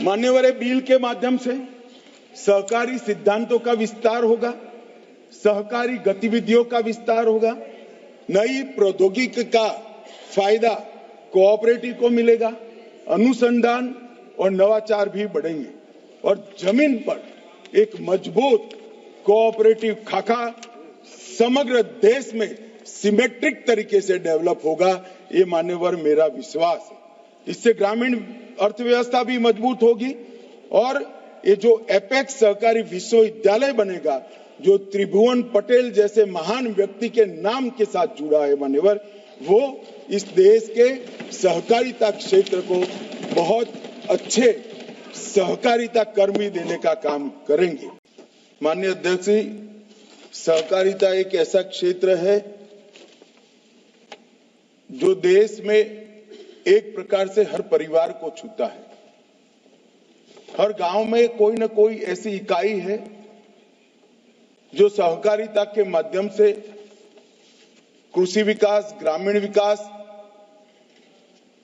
मान्यवर बिल के माध्यम से सहकारी सिद्धांतों का विस्तार होगा, सहकारी गतिविधियों का विस्तार होगा, नई प्रौद्योगिकी का फायदा कोऑपरेटिव को मिलेगा, अनुसंधान और नवाचार भी बढ़ेंगे और जमीन पर एक मजबूत कोऑपरेटिव खाका समग्र देश में सिमेट्रिक तरीके से डेवलप होगा। ये मान्यवर मेरा विश्वास है। इससे ग्रामीण अर्थव्यवस्था भी मजबूत होगी और ये जो एपेक्स सहकारी विश्वविद्यालय बनेगा, जो त्रिभुवन पटेल जैसे महान व्यक्ति के नाम के साथ जुड़ा है मान्यवर, वो इस देश के सहकारिता क्षेत्र को बहुत अच्छे सहकारिता कर्मी देने का काम करेंगे। माननीय अध्यक्ष जी, सहकारिता एक ऐसा क्षेत्र है जो देश में एक प्रकार से हर परिवार को छूता है। हर गांव में कोई न कोई ऐसी इकाई है जो सहकारिता के माध्यम से कृषि विकास, ग्रामीण विकास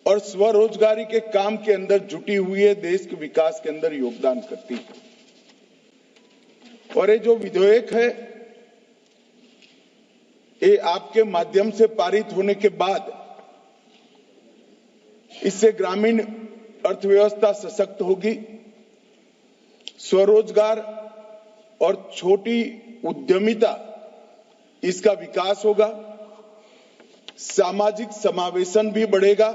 और स्वरोजगारी के काम के अंदर जुटी हुई है, देश के विकास के अंदर योगदान करती है। और ये जो विधेयक है, ये आपके माध्यम से पारित होने के बाद इससे ग्रामीण अर्थव्यवस्था सशक्त होगी, स्वरोजगार और छोटी उद्यमिता इसका विकास होगा, सामाजिक समावेशन भी बढ़ेगा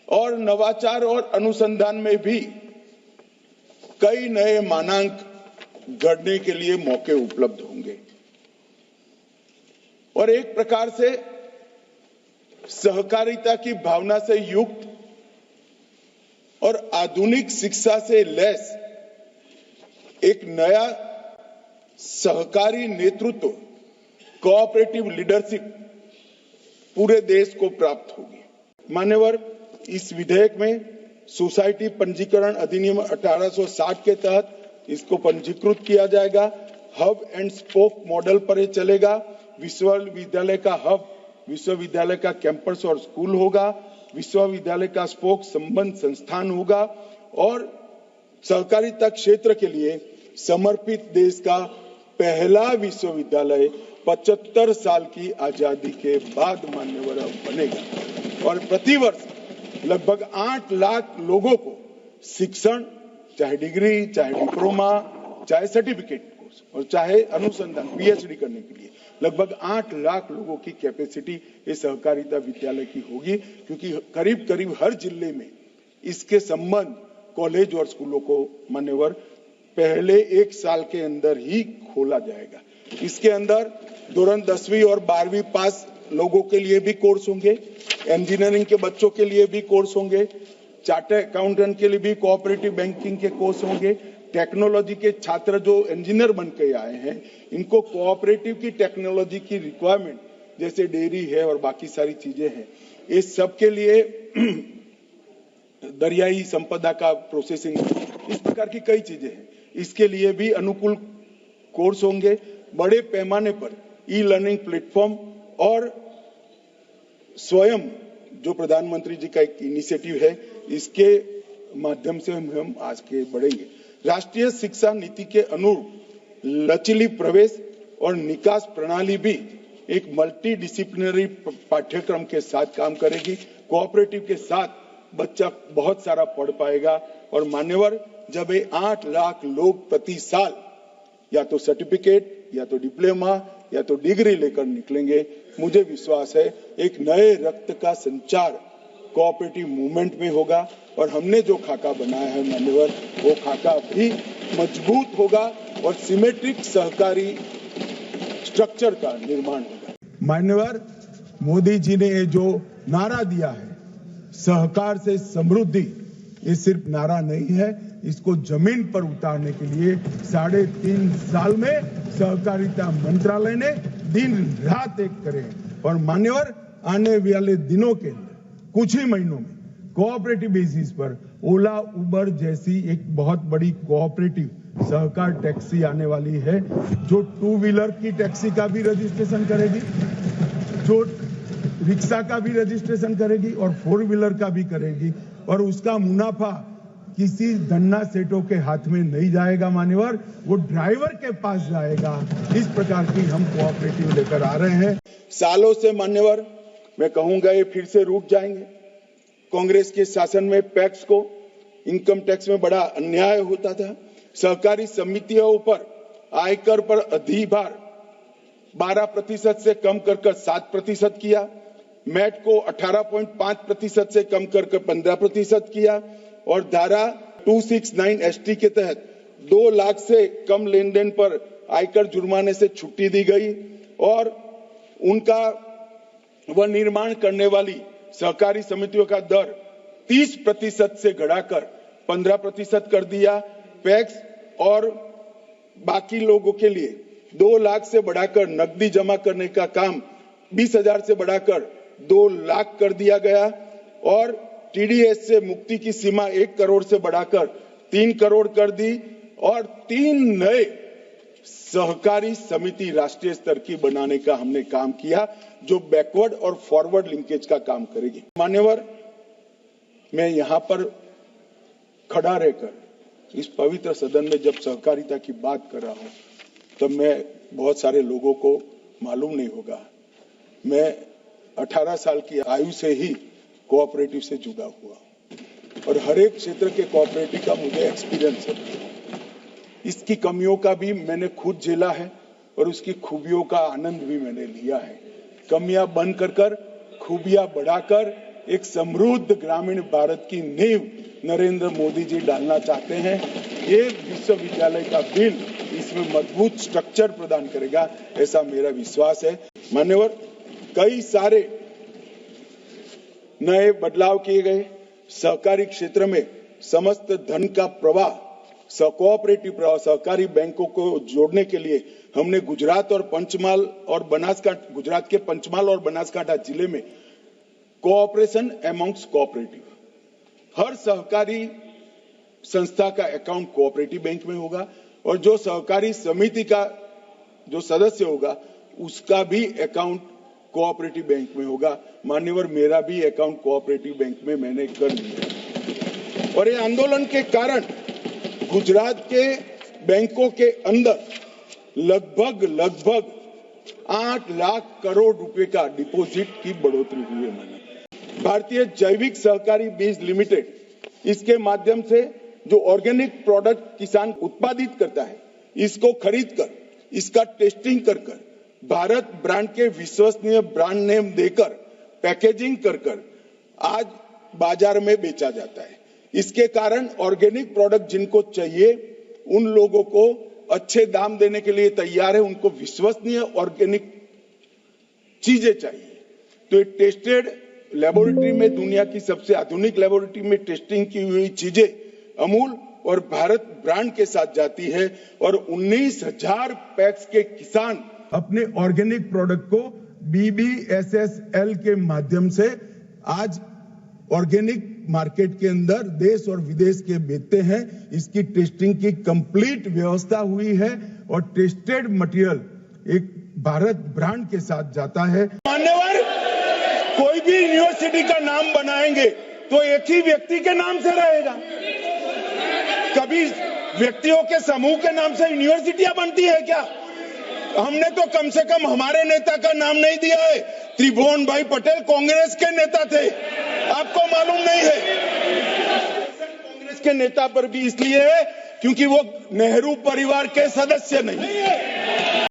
और नवाचार और अनुसंधान में भी कई नए मानांक गढ़ने के लिए मौके उपलब्ध होंगे। और एक प्रकार से सहकारिता की भावना से युक्त और आधुनिक शिक्षा से लैस एक नया सहकारी नेतृत्व, कोऑपरेटिव लीडरशिप पूरे देश को प्राप्त होगी। मान्यवर, इस विधेयक में सोसाइटी पंजीकरण अधिनियम 1860 के तहत इसको पंजीकृत किया जाएगा। हब एंड स्पोक मॉडल पर ये चलेगा। विश्वविद्यालय का हब विश्वविद्यालय का कैंपस और स्कूल होगा, विश्वविद्यालय का स्पोक संबंध संस्थान होगा और सहकारिता क्षेत्र के लिए समर्पित देश का पहला विश्वविद्यालय 75 साल की आजादी के बाद मान्यवर बनेगा और प्रतिवर्ष लगभग 8 लाख लोगों को शिक्षण, चाहे डिग्री, चाहे डिप्लोमा, चाहे सर्टिफिकेट कोर्स और चाहे अनुसंधान पीएचडी करने के लिए लगभग 8 लाख लोगों की कैपेसिटी इस सहकारिता विद्यालय की होगी, क्योंकि करीब करीब हर जिले में इसके संबंध कॉलेज और स्कूलों को मान्यवर पहले 1 साल के अंदर ही खोला जाएगा। इसके अंदर दौरान 10वीं और 12वीं पास लोगों के लिए भी कोर्स होंगे, इंजीनियरिंग के बच्चों के लिए भी कोर्स होंगे, चार्टर्ड अकाउंटेंट के लिए भी कोऑपरेटिव बैंकिंग के कोर्स होंगे, टेक्नोलॉजी के छात्र जो इंजीनियर बन के आए हैं इनको कोऑपरेटिव की टेक्नोलॉजी की रिक्वायरमेंट जैसे डेयरी है और बाकी सारी चीजें हैं, इस सब के लिए दरियाई संपदा का प्रोसेसिंग, इस प्रकार की कई चीजें हैं, इसके लिए भी अनुकूल कोर्स होंगे। बड़े पैमाने पर ई लर्निंग प्लेटफॉर्म और स्वयं जो प्रधानमंत्री जी का एक इनिशिएटिव है, इसके माध्यम से हम आज के बढ़ेंगे। राष्ट्रीय शिक्षा नीति के अनुरूप लचीली प्रवेश और निकास प्रणाली भी एक मल्टी डिसिप्लिनरी पाठ्यक्रम के साथ काम करेगी। कोऑपरेटिव के साथ बच्चा बहुत सारा पढ़ पाएगा और मान्यवर जब ये 8 लाख लोग प्रति साल या तो सर्टिफिकेट या तो डिप्लोमा या तो डिग्री लेकर निकलेंगे, मुझे विश्वास है एक नए रक्त का संचार कोऑपरेटिव मूवमेंट में होगा और हमने जो खाका बनाया है मान्यवर, वो खाका भी मजबूत होगा और सिमेट्रिक सहकारी स्ट्रक्चर का निर्माण होगा। मान्यवर, मोदी जी ने जो नारा दिया है सहकार से समृद्धि, ये सिर्फ नारा नहीं है, इसको जमीन पर उतारने के लिए 3.5 साल में सहकारिता मंत्रालय ने दिन रात एक करे और मान्यवर आने वाले दिनों के अंदर कुछ ही महीनों में कोऑपरेटिव बेसिस पर ओला, उबर जैसी एक बहुत बड़ी कोऑपरेटिव सहकार टैक्सी आने वाली है, जो 2 व्हीलर की टैक्सी का भी रजिस्ट्रेशन करेगी, जो रिक्शा का भी रजिस्ट्रेशन करेगी और 4 व्हीलर का भी करेगी और उसका मुनाफा किसी धन्ना सेठों के हाथ में नहीं जाएगा मान्यवर, वो ड्राइवर के पास जाएगा। इस प्रकार की हम कोऑपरेटिव लेकर आ रहे हैं। सालों से मान्यवर, मैं कहूंगा ये फिर से रुक जाएंगे। कांग्रेस के शासन में पैक्स को इनकम टैक्स में बड़ा अन्याय होता था। सहकारी समितियों पर आयकर पर अधिभार 12% से कम कर 7% किया। मैट को 18.5% से कम कर 15% किया और धारा 269 एसटी के तहत 2 लाख से कम लेन देन पर आयकर जुर्माने से छुट्टी दी गई और उनका वह निर्माण करने वाली सहकारी समितियों का दर 30% से घटाकर 15% कर दिया। पैक्स और बाकी लोगों के लिए 2 लाख से बढ़ाकर नकदी जमा करने का काम 20,000 से बढ़ाकर 2 लाख कर दिया गया और टीडीएस से मुक्ति की सीमा 1 करोड़ से बढ़ाकर 3 करोड़ कर दी और 3 नए सहकारी समिति राष्ट्रीय स्तर की बनाने का हमने काम किया, जो बैकवर्ड और फॉरवर्ड लिंकेज का काम करेगी। मान्यवर, मैं यहां पर खड़ा रहकर इस पवित्र सदन में जब सहकारिता की बात कर रहा हूं, तब मैं बहुत सारे लोगों को मालूम नहीं होगा, मैं 18 साल की आयु से ही कोऑपरेटिव से जुड़ा हुआ और हर एक क्षेत्र के कोऑपरेटिव का मुझे एक्सपीरियंस है। इसकी कमियों का भी मैंने खुद झेला है और उसकी खूबियों का आनंद भी मैंने लिया है। कमियां बंद कर खूबियां बढ़ाकर एक समृद्ध ग्रामीण भारत की नींव नरेंद्र मोदी जी डालना चाहते हैं। एक विश्वविद्यालय का बिल इसमें मजबूत स्ट्रक्चर प्रदान करेगा, ऐसा मेरा विश्वास है। मान्यवर, कई सारे नए बदलाव किए गए। सहकारी क्षेत्र में समस्त धन का प्रवाह, कोऑपरेटिव प्रवाह, सहकारी बैंकों को जोड़ने के लिए हमने गुजरात के पंचमहाल और बनासकांठा जिले में कोऑपरेशन अमॉन्ग्स कोऑपरेटिव, हर सहकारी संस्था का अकाउंट कोऑपरेटिव बैंक में होगा और जो सहकारी समिति का जो सदस्य होगा उसका भी अकाउंट कोऑपरेटिव बैंक में होगा। मान्यवर, मेरा भी अकाउंट कोऑपरेटिव बैंक में मैंने कर लिया और ये आंदोलन के कारण गुजरात के बैंकों के अंदर लगभग 8 लाख करोड़ रुपए का डिपॉजिट की बढ़ोतरी हुई है। मैंने भारतीय जैविक सहकारी बीज लिमिटेड, इसके माध्यम से जो ऑर्गेनिक प्रोडक्ट किसान उत्पादित करता है, इसको खरीद कर इसका टेस्टिंग कर भारत ब्रांड के विश्वसनीय ब्रांड नेम देकर पैकेजिंग कर आज बाजार में बेचा जाता है। इसके कारण ऑर्गेनिक प्रोडक्ट जिनको चाहिए उन लोगों को अच्छे दाम देने के लिए तैयार है। उनको विश्वसनीय ऑर्गेनिक चीजें चाहिए, तो ये टेस्टेड लेबोरेटरी में, दुनिया की सबसे आधुनिक लेबोरेटरी में टेस्टिंग की हुई चीजें अमूल और भारत ब्रांड के साथ जाती है और 19,000 पैक्स के किसान अपने ऑर्गेनिक प्रोडक्ट को BBSSL के माध्यम से आज ऑर्गेनिक मार्केट के अंदर देश और विदेश के बेचते हैं। इसकी टेस्टिंग की कंप्लीट व्यवस्था हुई है और टेस्टेड मटेरियल एक भारत ब्रांड के साथ जाता है। मान्यवर, कोई भी यूनिवर्सिटी का नाम बनाएंगे तो एक ही व्यक्ति के नाम से रहेगा, कभी व्यक्तियों के समूह के नाम से यूनिवर्सिटियां बनती है क्या? हमने तो कम से कम हमारे नेता का नाम नहीं दिया है। त्रिभुवन भाई पटेल कांग्रेस के नेता थे, आपको मालूम नहीं है? कांग्रेस के नेता पर भी इसलिए है क्योंकि वो नेहरू परिवार के सदस्य नहीं है।